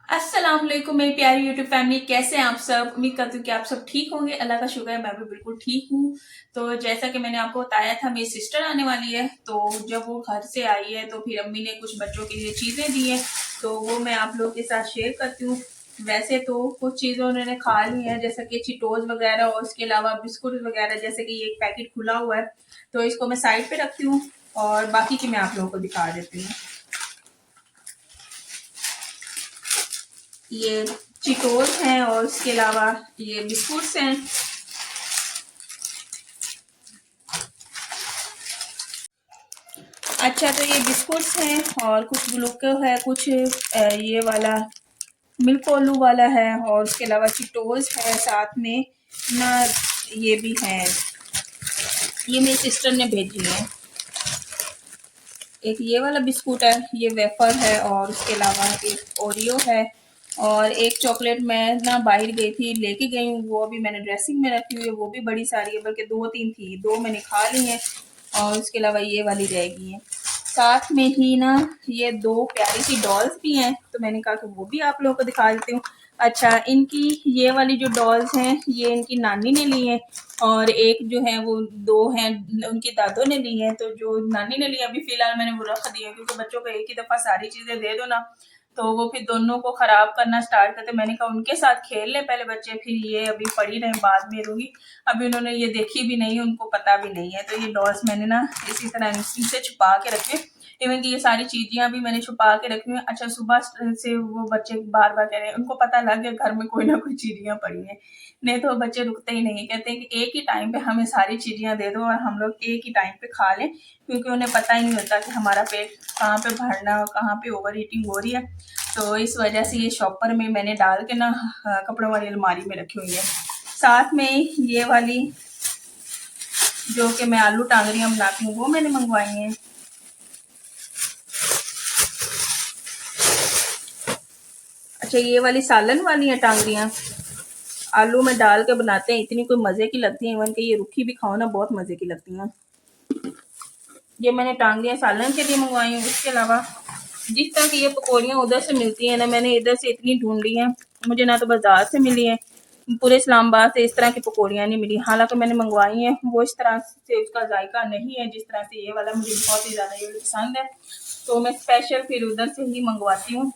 अस्सलाम वालेकुम मेरी प्यारी यूट्यूब फैमिली, कैसे हैं आप सब। उम्मीद करती हूँ कि आप सब ठीक होंगे। अल्लाह का शुक्र है, मैं भी बिल्कुल ठीक हूँ। तो जैसा कि मैंने आपको बताया था, मेरी सिस्टर आने वाली है। तो जब वो घर से आई है तो फिर अम्मी ने कुछ बच्चों के लिए चीज़ें दी हैं, तो वो मैं आप लोगों के साथ शेयर करती हूँ। वैसे तो कुछ चीज़ें उन्होंने खा ली हैं, जैसे कि चिटोज वगैरह, और उसके अलावा बिस्कुट वगैरह। जैसे कि ये एक पैकेट खुला हुआ है, तो इसको मैं साइड पे रखती हूँ और बाकी की मैं आप लोगों को दिखा देती हूँ। ये चिटोस हैं और उसके अलावा ये बिस्कुट्स हैं। अच्छा, तो ये बिस्कुट्स हैं और कुछ ग्लूको है, कुछ ये वाला मिल्क ओलू वाला है, और उसके अलावा चिटोस है साथ में ना। ये भी है, ये मेरी सिस्टर ने भेजी है। एक ये वाला बिस्कुट है, ये वेफर है, और उसके अलावा एक ओरियो है। और एक चॉकलेट मैं ना बाहर गई थी लेके गई हूँ, वो अभी मैंने ड्रेसिंग में रखी हुई है। वो भी बड़ी सारी है, बल्कि दो तीन थी, दो मैंने खा ली हैं। और उसके अलावा ये वाली रहेगी है। साथ में ही ना ये दो प्यारी सी डॉल्स भी हैं, तो मैंने कहा कि वो भी आप लोगों को दिखा देती हूँ। अच्छा, इनकी ये वाली जो डॉल्स हैं, ये इनकी नानी ने ली है, और एक जो है वो दो हैं उनकी दादों ने ली है। तो जो नानी ने लिया अभी फिलहाल मैंने वो रख दिया, क्योंकि बच्चों को एक ही दफा सारी चीजें दे दो ना, तो वो फिर दोनों को खराब करना स्टार्ट करते। मैंने कहा उनके साथ खेल ले पहले बच्चे, फिर ये अभी पड़ी रहे, बाद में दूंगी। अभी उन्होंने ये देखी भी नहीं, उनको पता भी नहीं है। तो ये डॉल्स मैंने ना इसी तरह इनसे छुपा के रखे। इवन कि ये सारी चीजें भी मैंने छुपा के रखी हुई। अच्छा, सुबह से वो बच्चे बार बार कह रहे हैं, उनको पता लग गया घर में कोई ना कोई चीजियां पड़ी हैं। नहीं तो बच्चे रुकते ही नहीं, कहते हैं कि एक ही टाइम पे हमें सारी चीजियां दे दो और हम लोग एक ही टाइम पे खा लें, क्योंकि उन्हें पता ही नहीं होता कि हमारा पेट कहाँ पे भरना और कहाँ पे ओवर ईटिंग हो रही है। तो इस वजह से ये शॉपर में मैंने डाल के ना कपड़ों वाली अलमारी में रखी हुई है। साथ में ये वाली जो कि मैं आलू टांगरियाँ बनाती हूँ, वो मैंने मंगवाई हैं। अच्छा, ये वाली सालन वाली है टांगरियाँ, आलू में डाल के बनाते हैं, इतनी कोई मज़े की लगती हैं। इवन कि ये रुखी भी खाओ ना, बहुत मज़े की लगती हैं। ये मैंने टांगरियाँ सालन के लिए मंगवाई हैं। उसके अलावा जिस तरह की ये पकौड़ियाँ उधर से मिलती हैं ना, मैंने इधर से इतनी ढूंढी हैं, मुझे ना तो बाजार से मिली है, पूरे इस्लामाबाद से इस तरह की पकौड़ियाँ नहीं मिली। हालांकि मैंने मंगवाई हैं, वो इस तरह से उसका जायका नहीं है जिस तरह से ये वाला मुझे बहुत ही ज़्यादा ये पसंद है। तो मैं स्पेशल फिर उधर से ही मंगवाती हूँ।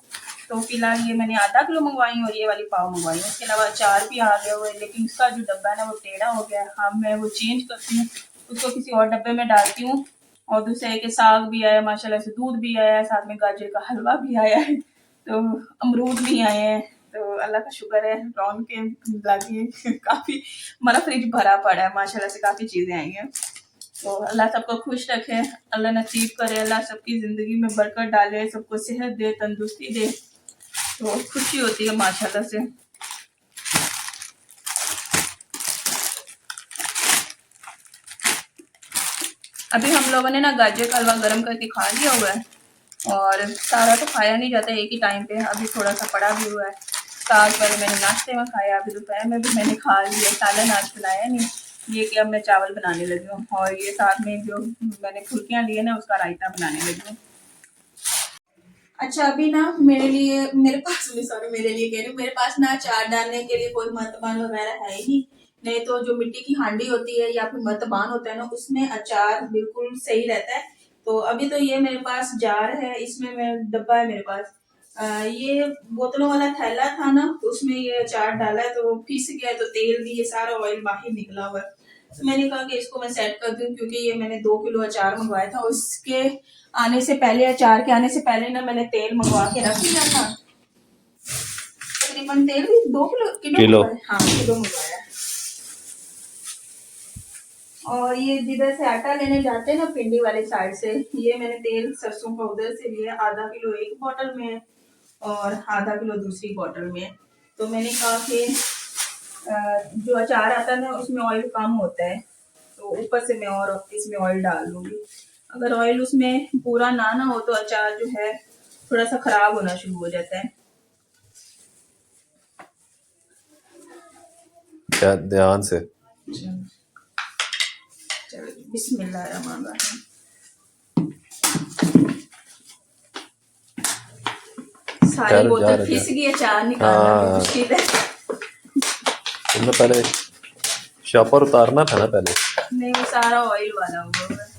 तो फिलहाल ये मैंने आधा किलो मंगवाई और ये वाली पाव मंगवाई है। उसके अलावा अचार भी आ गया हुआ है, लेकिन उसका जो डब्बा है ना वो टेढ़ा हो गया है। हाँ, मैं वो चेंज करती हूँ, उसको किसी और डब्बे में डालती हूँ। और दूसरे के साग भी आया माशाल्लाह से, दूध भी आया है, साथ में गाजर का हलवा भी आया है, तो अमरूद भी आए हैं। तो अल्लाह का शुक्र है, रौन के लगे काफ़ी हमारा फ्रिज भरा पड़ा है माशाल्लाह से, काफ़ी चीज़ें आई हैं। तो अल्लाह सबको खुश रखे, अल्लाह नसीब करे, अल्लाह सबकी ज़िंदगी में बरकत डाले, सबको सेहत दे, तंदुरुस्ती दे। तो खुशी होती है माशाल्लाह से। अभी हम लोगों ने ना गाजर का हलवा गर्म करके खा लिया हुआ है, और सारा तो खाया नहीं जाता एक ही टाइम पे, अभी थोड़ा सा पड़ा भी हुआ है। साग पहले मैंने नाश्ते में खाया, अभी दोपहर में भी मैंने खा लिया। सालन आज बनाया नहीं, ये कि अब मैं चावल बनाने लगी हूँ, और ये साथ में जो मैंने फुल्कियाँ लिए ना उसका रायता बनाने लगी हूँ। अच्छा, अभी ना मेरे लिए, मेरे पास में, सॉरी मेरे लिए कह रही हूँ, मेरे पास ना अचार डालने के लिए कोई मर्तबान वगैरह है ही नहीं। तो जो मिट्टी की हांडी होती है या फिर मर्तबान होता है ना, उसमें अचार बिल्कुल सही रहता है। तो अभी तो ये मेरे पास जार है, इसमें मैं डब्बा है मेरे पास। ये बोतलों वाला थैला था ना, तो उसमें ये अचार डाला है, तो फिस गया है, तो तेल भी ये सारा ऑयल बाहर निकला हुआ है। तो मैंने कहा कि इसको मैं सेट कर दूं, क्योंकि ये मैंने 2 किलो अचार मंगवाया था। उसके आने से पहले, अचार के आने से पहले ना मैंने तेल मंगवा के रख दिया था। तकरीबन तेल भी 2 किलो हाँ, किलो मंगवाया। और ये जिधर से आटा लेने जाते हैं ना, पिंडी वाले साइड से, ये मैंने तेल सरसों का उधर से लिया। आधा किलो एक बोतल में और आधा किलो दूसरी बोतल में। तो मैंने कहा कि जो अचार आता है ना उसमें ऑयल कम होता है, तो ऊपर से मैं और इसमें ऑयल डाल दूंगी। अगर ऑयल उसमें पूरा ना हो तो अचार जो है थोड़ा सा खराब होना शुरू हो जाता है। ध्यान से। चलो, बिस्मिल्लाहिर्रहमानिर्रहीम। सारी ठहरो, जा बोतल रहा फिस गई, अचार निकालना भी हाँ, मुश्किल है। तुमने पहले शॉपर उतारना था ना पहले। नहीं, वो सारा ऑयल वाला हुआ है।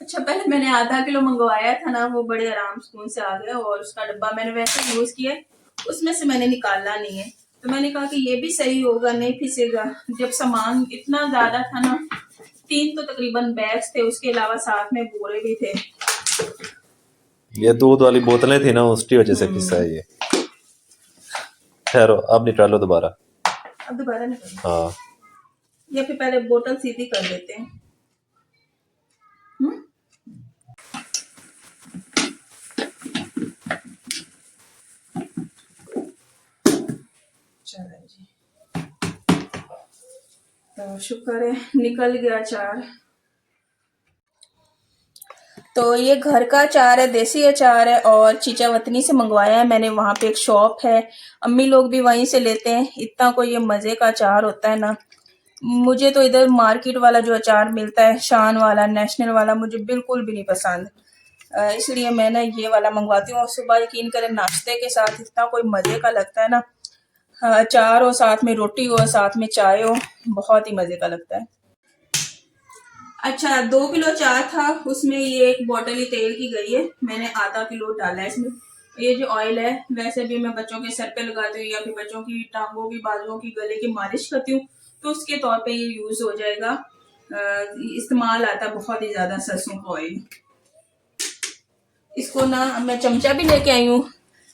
अच्छा, पहले मैंने आधा किलो मंगवाया था ना, वो बड़े आराम सुकून से आ गया, और उसका डब्बा मैंने वैसे यूज किया, उसमें से मैंने निकाला नहीं है। तो मैंने कहा कि ये भी सही होगा, नहीं फिसेगा। जब सामान इतना ज्यादा था ना, 3 तो तकरीबन बैग्स थे, उसके अलावा साथ में बोरे भी थे। ये दूध वाली बोतलें थी ना, उसकी वजह से फिसा है ये। ठहरो, अब निकालो दोबारा। अब दोबारा निकालो, हाँ, या फिर पहले बोतल सीधी कर लेते हैं। चलो जी, तो शुक्र है निकल गया अचार। तो ये घर का अचार है, देसी अचार है, और चीचा वतनी से मंगवाया है मैंने। वहाँ पे एक शॉप है, अम्मी लोग भी वहीं से लेते हैं। इतना कोई ये मज़े का अचार होता है ना। मुझे तो इधर मार्केट वाला जो अचार मिलता है, शान वाला, नेशनल वाला, मुझे बिल्कुल भी नहीं पसंद। इसलिए मैं ना ये वाला मंगवाती हूँ। और सुबह यकीन करें नाश्ते के साथ इतना कोई मज़े का लगता है ना। अचार हो, साथ में रोटी हो, साथ में चाय हो, बहुत ही मज़े का लगता है। अच्छा, 2 किलो अचार था, उसमें ये 1 बोतल ही तेल की गई है। मैंने आधा किलो डाला है इसमें। ये जो ऑयल है, वैसे भी मैं बच्चों के सर पे लगाती हूँ, या फिर बच्चों की टांगों की, बाजुओं की, गले की मालिश करती हूँ, तो उसके तौर पे ये यूज हो जाएगा। इस्तेमाल आता है बहुत ही ज्यादा सरसों का ऑयल। इसको ना मैं चमचा भी लेके आई हूँ,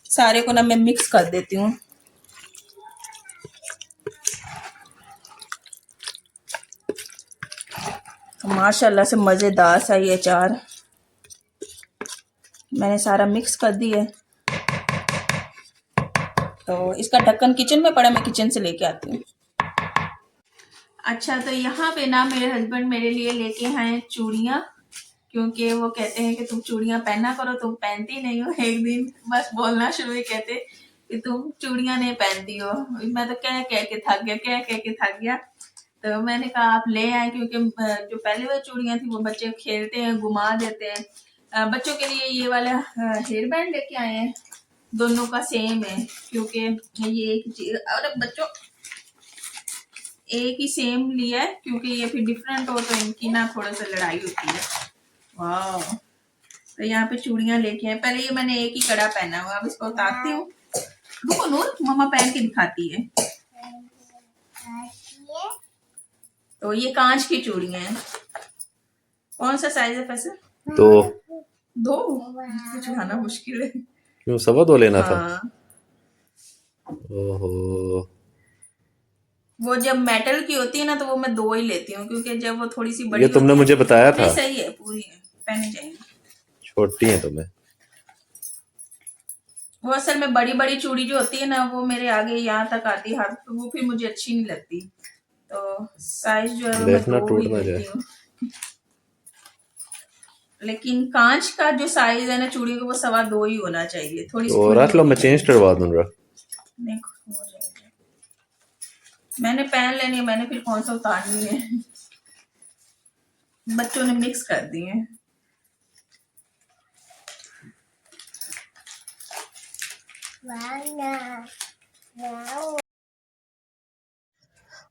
सारे को ना मैं मिक्स कर देती हूँ। तो माशाल्लाह से मजेदार सा ये अचार मैंने सारा मिक्स कर दिया है। तो इसका ढक्कन किचन में पड़ा, मैं किचन से लेके आती हूँ। अच्छा, तो यहाँ पे ना मेरे हस्बैंड मेरे लिए लेके आए चूड़ियाँ, क्योंकि वो कहते हैं कि तुम चूड़ियाँ पहना करो, तुम पहनती नहीं हो। एक दिन बस बोलना शुरू ही कहते कि तुम चूड़ियाँ नहीं पहनती हो। मैं तो कह कह के थक गया, कह कह के थक गया। तो मैंने कहा आप ले आए, क्योंकि जो पहले वाली चूड़ियाँ थी वो बच्चे खेलते हैं, घुमा देते हैं। बच्चों के लिए ये वाला हेयर बैंड लेके आए हैं, दोनों का सेम है, क्योंकि ये एक चीज, और बच्चों एक ही सेम लिया है, क्योंकि ये फिर डिफरेंट हो तो इनकी ना थोड़ा सा लड़ाई होती है। वाह, तो यहाँ पे चूड़ियां लेके आए। पहले ये मैंने एक ही कड़ा पहना हुआ, अब इसको उतारती हूँ। रुको नूर, मम्मा पहन के दिखाती है। तो ये कांच की चूड़ियां हैं। कौन सा साइज है पैसे? 2 कुछ उठाना मुश्किल है। क्यों 2.25 लेना था? हाँ, ओहो, वो जब मेटल की होती है ना, तो वो मैं 2 ही लेती हूँ, क्योंकि जब वो थोड़ी सी बड़ी ये तुमने होती मुझे है, बताया नहीं था। सही है, पूरी है, पहनी चाहिए। छोटी है तुम्हें। वो असल में बड़ी बड़ी चूड़ी जो होती है ना, वो मेरे आगे यहाँ तक आती है हाथ, तो वो फिर मुझे अच्छी नहीं लगती। तो साइज जो है वो मैं देखना 2 टूट ही ना लेती जाए। हूँ। लेकिन कांच का जो साइज है ना चूड़ी का, वो 2.25 ही होना चाहिए। थोड़ी सी तो खुली रख लो, होनी मैं चेंज चाहिए। करवा दूंगा। नहीं, हो जाएगा। मैंने पहन लेनी है, मैंने फिर कौन सा उतारनी है। बच्चों ने मिक्स कर दिए।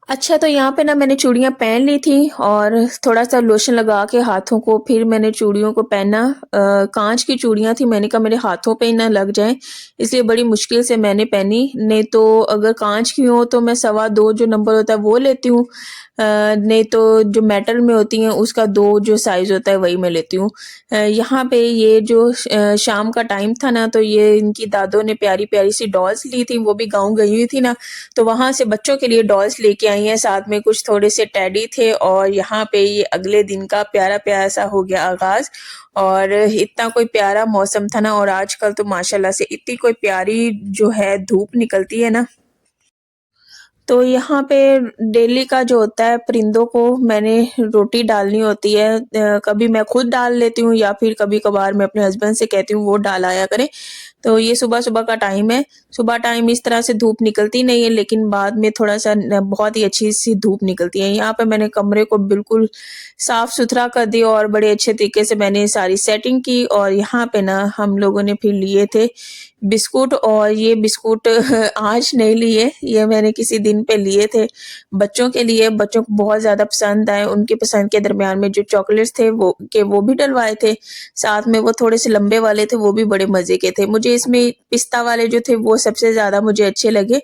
अच्छा, तो यहाँ पे ना मैंने चूड़ियाँ पहन ली थी, और थोड़ा सा लोशन लगा के हाथों को फिर मैंने चूड़ियों को पहना। कांच की चूड़ियाँ थी, मैंने कहा मेरे हाथों पे ही ना लग जाए, इसलिए बड़ी मुश्किल से मैंने पहनी। नहीं तो अगर कांच की हो तो मैं 2.25 जो नंबर होता है वो लेती हूँ, नहीं तो जो मेटल में होती हैं उसका 2 जो साइज़ होता है वही मैं लेती हूँ। यहाँ पे ये जो शाम का टाइम था ना, तो ये इनकी दादों ने प्यारी प्यारी सी डॉल्स ली थी। वो भी गाँव गई हुई थी ना, तो वहाँ से बच्चों के लिए डॉल्स लेके आई हैं, साथ में कुछ थोड़े से टेडी थे। और यहाँ पे ये अगले दिन का प्यारा प्यारा सा हो गया आगाज़। और इतना कोई प्यारा मौसम था ना, और आजकल तो माशाल्लाह से इतनी कोई प्यारी जो है धूप निकलती है ना। तो यहाँ पे डेली का जो होता है, परिंदों को मैंने रोटी डालनी होती है। कभी मैं खुद डाल लेती हूँ, या फिर कभी कभार मैं अपने हस्बैंड से कहती हूँ वो डाल आया करें। तो ये सुबह-सुबह का टाइम है। सुबह टाइम इस तरह से धूप निकलती नहीं है, लेकिन बाद में थोड़ा-सा न बहुत ही अच्छी-सी धूप निकलती है। यहाँ पे मैंने कमरे को बिल्कुल साफ-सुथरा कर दिया और बड़े अच्छे तरीके से मैंने सारी सेटिंग की और यहाँ पे ना हम लोगों ने फिर लिए थे बिस्कुट, और ये बिस्कुट आज नहीं लिए, ये मैंने किसी दिन पे लिए थे बच्चों के लिए। बच्चों को बहुत ज़्यादा पसंद आए, उनके पसंद के दरमियान में जो चॉकलेट्स थे वो भी डलवाए थे। साथ में वो थोड़े से लंबे वाले थे, वो भी बड़े मज़े के थे। मुझे इसमें पिस्ता वाले जो थे वो सबसे ज़्यादा मुझे अच्छे लगे।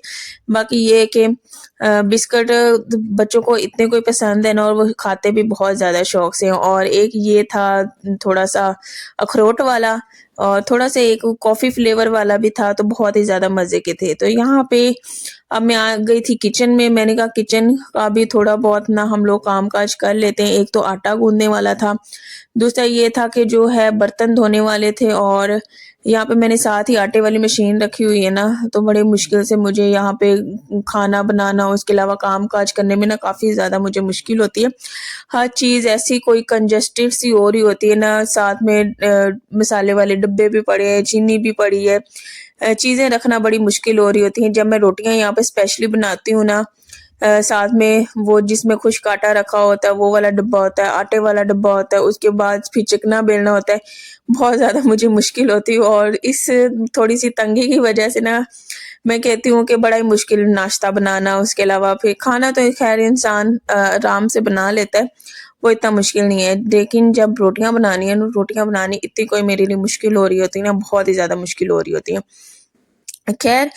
बाकी ये है कि बिस्किट बच्चों को इतने कोई पसंद है ना, और वो खाते भी बहुत ज़्यादा शौक से हैं। और एक ये था थोड़ा-सा अखरोट वाला, और थोड़ा-सा एक कॉफ़ी फ्लेवर वाला भी था, तो बहुत ही ज़्यादा मज़े के थे। तो यहाँ पे अब मैं आ गई थी किचन में, मैंने कहा किचन का भी थोड़ा बहुत ना हम लोग काम-काज कर लेते हैं। एक तो आटा गूँदने वाला था, दूसरा ये था कि जो है बर्तन धोने वाले थे, और यहाँ पे मैंने साथ ही आटे वाली मशीन रखी हुई है ना, तो बड़े मुश्किल से मुझे यहाँ पे खाना बनाना, उसके अलावा काम-काज करने में ना काफ़ी ज़्यादा मुझे मुश्किल होती है। हर चीज़ ऐसी कोई कंजस्टेड सी हो रही होती है ना, साथ में मसाले वाले डिब्बे भी पड़े हैं, चीनी भी पड़ी है। चीज़ें रखना बड़ी मुश्किल हो रही होती हैं। जब मैं रोटियाँ यहाँ पे स्पेशली बनाती हूँ ना, साथ में वो जिसमें खुश्क आटा रखा होता है वो वाला डिब्बा होता है, आटे वाला डिब्बा होता है, उसके बाद फिर चिकना बेलना होता है। बहुत ज़्यादा मुझे मुश्किल होती है, और इस थोड़ी-सी तंगी की वजह से ना मैं कहती हूँ कि बड़ा ही मुश्किल नाश्ता बनाना, उसके अलावा फिर खाना तो ख़ैर इंसान आराम से बना लेता है, वो इतना मुश्किल नहीं है। लेकिन जब रोटियाँ बनानी है ना, रोटियाँ बनानी इतनी कोई मेरे लिए मुश्किल हो रही होती है ना, बहुत ही ज़्यादा मुश्किल हो रही होती है। खैर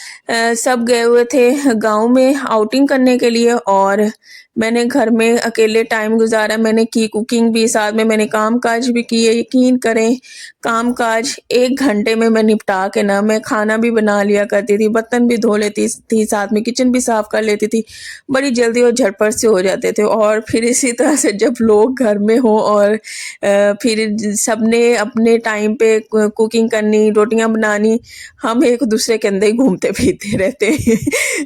सब गए हुए थे गाँव में आउटिंग करने के लिए, और मैंने घर में अकेले टाइम गुज़ारा। मैंने की कुकिंग भी, साथ में मैंने काम-काज भी किए। यकीन करें, काम-काज 1 घंटे में मैं निपटा के ना मैं खाना भी बना लिया करती थी, बर्तन भी धो लेती थी, साथ में किचन भी साफ़ कर लेती थी। बड़ी जल्दी और झटपट से हो जाते थे। और फिर इसी तरह से जब लोग घर में हों और फिर सबने अपने टाइम पे कुकिंग करनी, रोटियाँ बनानी, हम एक-दूसरे के अंदर ही घूमते-फिरते रहते हैं।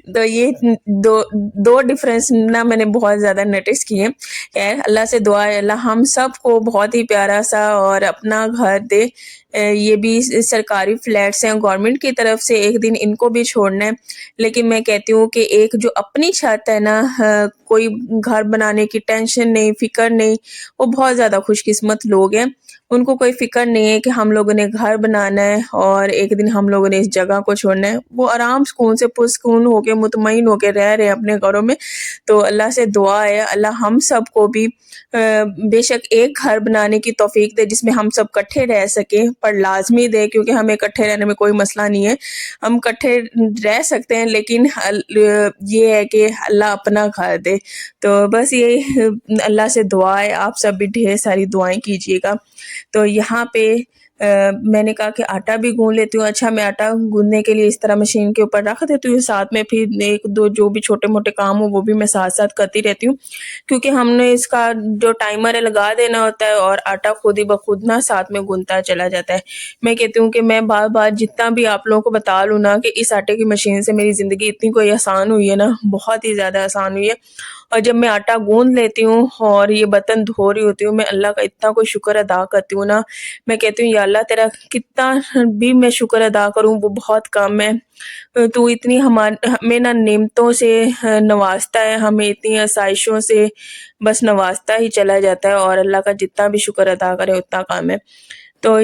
तो ये दो दो डिफ़रेंस ना मैंने बहुत ज़्यादा नोटिस किए हैं। ख़ैर अल्लाह से दुआ है अल्लाह हम सबको बहुत ही प्यारा-सा और अपना घर दे। ये भी सरकारी फ्लैट्स हैं गवर्नमेंट की तरफ से, एक दिन इनको भी छोड़ना है। लेकिन मैं कहती हूँ कि एक जो अपनी छत है ना, कोई घर बनाने की टेंशन नहीं, फ़िक्र नहीं, वो बहुत ज़्यादा खुशकिस्मत लोग हैं। उनको कोई फ़िक्र नहीं है कि हम लोगों ने घर बनाना है और एक दिन हम लोगों ने इस जगह को छोड़ना है। वो आराम सुकून से पुरसुकून होके मुतमईन होके रह रहे हैं अपने घरों में। तो अल्लाह से दुआ है अल्लाह हम सबको भी बेशक एक घर बनाने की तौफ़ीक दे जिसमें हम सब इकट्ठे रह सकें, पर लाज़मी दे, क्योंकि हमें इकट्ठे रहने में कोई मसला नहीं है। हम इकट्ठे रह सकते हैं, लेकिन ये है कि अल्लाह अपना घर दे। तो बस ये अल्लाह से दुआ है, आप सब भी ढेर सारी दुआएँ कीजिएगा। तो यहाँ पे मैंने कहा कि आटा भी गूँध लेती हूँ। अच्छा, मैं आटा गूँधने के लिए इस तरह मशीन के ऊपर रख देती हूँ, साथ में फिर 1-2 जो भी छोटे-मोटे काम हो वो भी मैं साथ-साथ करती रहती हूँ। क्योंकि हमने इसका जो टाइमर है लगा देना होता है, और आटा खुद ही ब खुद ना साथ में गूँधता चला जाता है। मैं कहती हूँ कि मैं बार-बार जितना भी आप लोगों को बता लूँ ना कि इस आटे की मशीन से मेरी ज़िंदगी इतनी कोई आसान हुई है ना, बहुत ही ज़्यादा आसान हुई है। और जब मैं आटा गूँध लेती हूँ और ये बर्तन धो रही होती हूँ, मैं अल्लाह का इतना कोई शुक्र अदा करती हूँ ना, मैं कहती हूँ या अल्लाह तेरा कितना भी मैं शुक्र अदा करूँ वो बहुत कम है। तू इतनी हमें ना नेमतों से नवाज़ता है, हमें इतनी आसाइशों से बस नवाज़ता ही चला जाता है, और अल्लाह का जितना भी शुक्र अदा करें उतना कम है। तो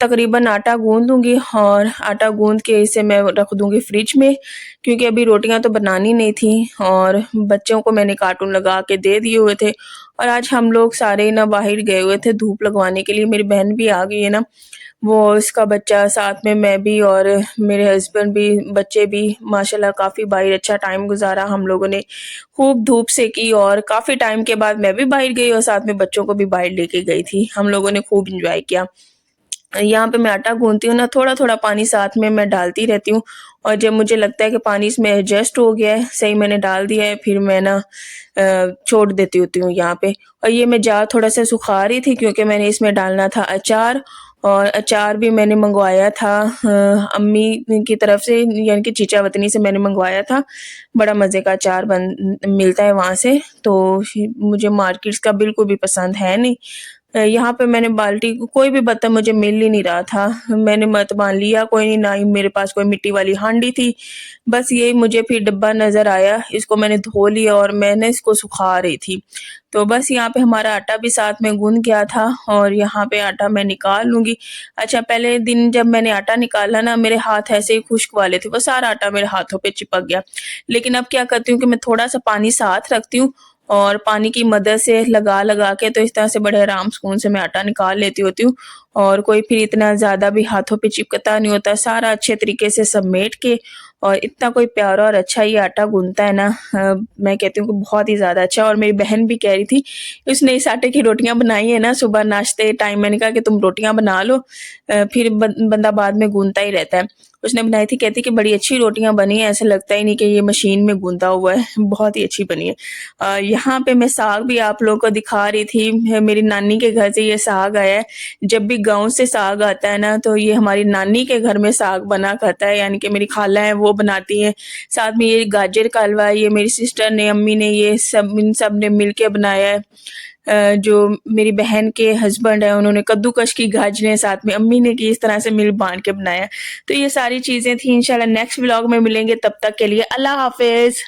तकरीबन आटा गूँध दूँगी, और आटा गूँध के इसे मैं रख दूँगी फ्रिज में, क्योंकि अभी रोटियाँ तो बनानी नहीं थी, और बच्चों को मैंने कार्टून लगा के दे दिए हुए थे। और आज हम लोग सारे ना बाहर गए हुए थे धूप लगवाने के लिए। मेरी बहन भी आ गई है ना, वो इसका बच्चा, साथ में मैं भी और मेरे हस्बैंड भी, बच्चे भी, माशाल्लाह काफ़ी बाहर अच्छा टाइम गुज़ारा हम लोगों ने। खूब धूप सेकी, और काफ़ी टाइम के बाद मैं भी बाहर गई और साथ में बच्चों को भी बाहर लेके गई थी। हम लोगों ने खूब एन्जॉय किया। यहाँ पे मैं आटा गूँथती हूँ ना, थोड़ा-थोड़ा पानी साथ में मैं डालती रहती हूँ, और जब मुझे लगता है कि पानी इसमें एडजस्ट हो गया है, सही मैंने डाल दिया है, फिर मैं ना छोड़ देती होती हूँ यहाँ पे। और ये मैं जार थोड़ा-सा सुखा रही थी, क्योंकि मैंने इसमें डालना था अचार, और अचार भी मैंने मँगवाया था अम्मी की तरफ से, यानी कि चीचा वतनी से मैंने मँगवाया था। बड़ा मज़े का अचार मिलता है वहाँ से, तो मुझे मार्केट्स का बिल्कुल भी पसंद है नहीं। यहाँ पे मैंने बाल्टी कोई भी बर्तन मुझे मिल ही नहीं रहा था। मैंने मर्तबान लिया कोई नहीं, ना ही मेरे पास कोई मिट्टी वाली हांडी थी। बस यही मुझे फिर डब्बा नज़र आया, इसको मैंने धो लिया और मैंने इसको सुखा रही थी। तो बस यहाँ पे हमारा आटा भी साथ में गूँध गया था और यहाँ पे आटा मैं निकाल लूँगी। अच्छा, पहले दिन जब मैंने आटा निकाला ना, मेरे हाथ ऐसे ही खुश्क वाले थे, वो सारा आटा मेरे हाथों पे चिपक गया। लेकिन अब क्या करती हूँ कि मैं थोड़ा-सा पानी साथ रखती हूँ और पानी की मदद से लगा-लगा के तो इस तरह से बड़े आराम सुकून से मैं आटा निकाल लेती होती हूँ और कोई फिर इतना ज़्यादा भी हाथों पे चिपकता नहीं होता। सारा अच्छे तरीके से समेट के और इतना कोई प्यारा और अच्छा ये आटा गूँथता है ना, मैं कहती हूँ कि बहुत ही ज़्यादा अच्छा। और मेरी बहन भी कह रही थी, उसने इस आटे की रोटियाँ बनाई है ना सुबह नाश्ते टाइम, मैंने कहा कि तुम रोटियाँ बना लो, फिर बंदा बाद में गूँथता ही रहता है। उसने बनाई थी, कहती कि बड़ी अच्छी रोटियाँ बनी हैं, ऐसा लगता ही नहीं कि ये मशीन में गूँथा हुआ है, बहुत ही अच्छी बनी है। यहाँ पे मैं साग भी आप लोगों को दिखा रही थी, मेरी नानी के घर से ये साग आया है। जब भी गाँव से साग आता है ना, तो ये हमारी नानी के घर में साग बना करता है, यानी कि मेरी खाला है वो बनाती हैं। साथ में ये गाजर का हलवा, ये मेरी सिस्टर ने, अम्मी ने, ये सब इन सब ने मिल के बनाया है। जो मेरी बहन के हस्बैंड है उन्होंने कद्दूकश की गाजरें साथ में अम्मी ने की, इस तरह से मिल बांट के बनाया। तो ये सारी चीज़ें थी। इंशाल्लाह नेक्स्ट व्लॉग में मिलेंगे, तब तक के लिए अल्लाह हाफ़िज़।